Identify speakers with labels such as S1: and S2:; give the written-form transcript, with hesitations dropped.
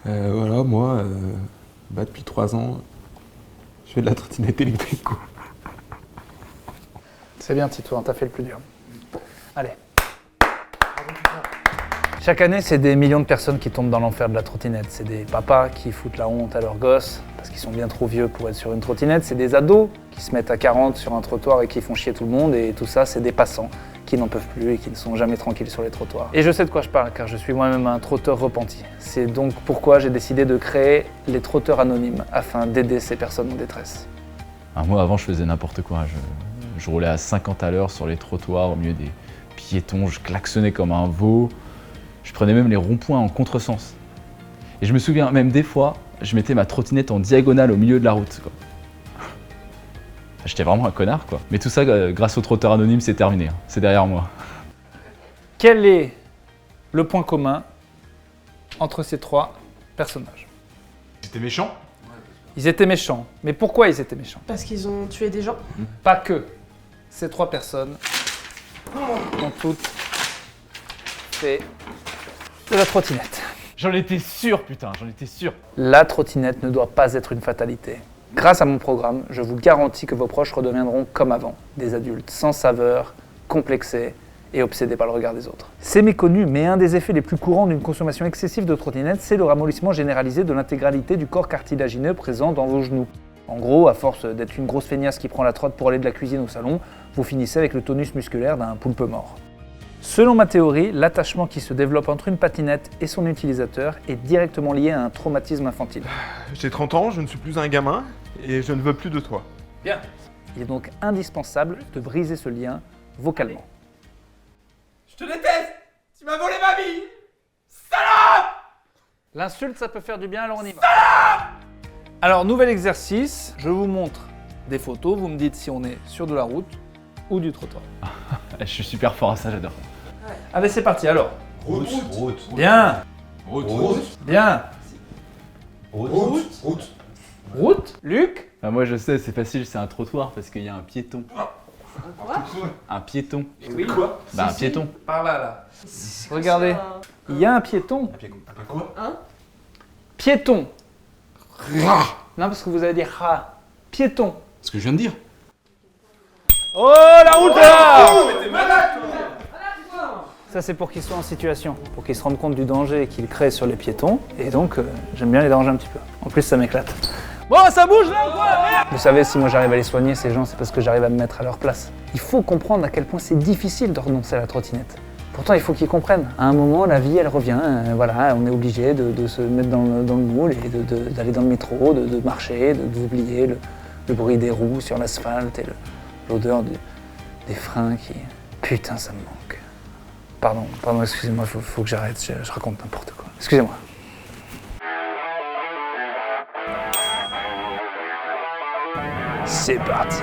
S1: Voilà, moi, depuis 3 ans, je fais de la trottinette électrique, quoi.
S2: C'est bien, Tito, t'as fait le plus dur. Allez. Chaque année, c'est des millions de personnes qui tombent dans l'enfer de la trottinette. C'est des papas qui foutent la honte à leurs gosses parce qu'ils sont bien trop vieux pour être sur une trottinette. C'est des ados qui se mettent à 40 sur un trottoir et qui font chier tout le monde. Et tout ça, c'est des passants qui n'en peuvent plus et qui ne sont jamais tranquilles sur les trottoirs. Et je sais de quoi je parle, car je suis moi-même un trotteur repenti. C'est donc pourquoi j'ai décidé de créer les trotteurs anonymes, afin d'aider ces personnes en détresse.
S3: Moi, avant, je faisais n'importe quoi. Je roulais à 50 à l'heure sur les trottoirs, au milieu des piétons, je klaxonnais comme un veau. Je prenais même les ronds-points en contresens. Et je me souviens, même des fois, je mettais ma trottinette en diagonale au milieu de la route, quoi. J'étais vraiment un connard, quoi. Mais tout ça, grâce au trotteur anonyme, c'est terminé. C'est derrière moi.
S2: Quel est le point commun entre ces trois personnages?
S4: C'était méchant.
S2: Ils étaient méchants. Mais pourquoi ils étaient méchants?
S5: Parce qu'ils ont tué des gens.
S2: Pas que. Ces trois personnes ont toutes fait de la trottinette.
S3: J'en étais sûr, putain, j'en étais sûr.
S2: La trottinette ne doit pas être une fatalité. Grâce à mon programme, je vous garantis que vos proches redeviendront comme avant, des adultes sans saveur, complexés et obsédés par le regard des autres. C'est méconnu, mais un des effets les plus courants d'une consommation excessive de trottinette, c'est le ramollissement généralisé de l'intégralité du corps cartilagineux présent dans vos genoux. En gros, à force d'être une grosse feignasse qui prend la trotte pour aller de la cuisine au salon, vous finissez avec le tonus musculaire d'un poulpe mort. Selon ma théorie, l'attachement qui se développe entre une patinette et son utilisateur est directement lié à un traumatisme infantile.
S1: J'ai 30 ans, je ne suis plus un gamin et je ne veux plus de toi.
S2: Bien. Il est donc indispensable de briser ce lien vocalement.
S4: Je te déteste. Tu m'as volé ma vie. Salope.
S2: L'insulte, ça peut faire du bien, alors on y va. Alors, nouvel exercice, je vous montre des photos, vous me dites si on est sur de la route ou du trottoir.
S3: Je suis super fort à ça, j'adore.
S2: Allez, c'est parti, alors.
S4: Route.
S2: Bien.
S4: Route.
S2: Bien.
S4: Route.
S2: Route. Luc.
S3: Bah, moi, je sais, c'est facile, c'est un trottoir parce qu'il y a un piéton. Un piéton.
S2: Oui.
S4: Quoi?
S3: Bah, un piéton.
S2: Par là, là. Regardez. Il y a un piéton.
S4: Quoi?
S2: Piéton. Non, parce que vous allez dire ra. Piéton.
S4: Ce que je viens de dire.
S2: Oh, la route là.
S4: Mais t'es malade, toi.
S2: Ça, c'est pour qu'ils soient en situation, pour qu'ils se rendent compte du danger qu'ils créent sur les piétons. Et donc, j'aime bien les déranger un petit peu. En plus, ça m'éclate. Bon, ça bouge là ou quoi? Merde. Vous savez, si moi j'arrive à les soigner, ces gens, c'est parce que j'arrive à me mettre à leur place. Il faut comprendre à quel point c'est difficile de renoncer à la trottinette. Pourtant, il faut qu'ils comprennent. À un moment, la vie, elle revient. Voilà, on est obligé de se mettre dans le moule et d'aller dans le métro, de marcher, d'oublier le bruit des roues sur l'asphalte et l'odeur des freins qui... Putain, ça me manque. Pardon, excusez-moi, faut que j'arrête, je raconte n'importe quoi. Excusez-moi. C'est parti.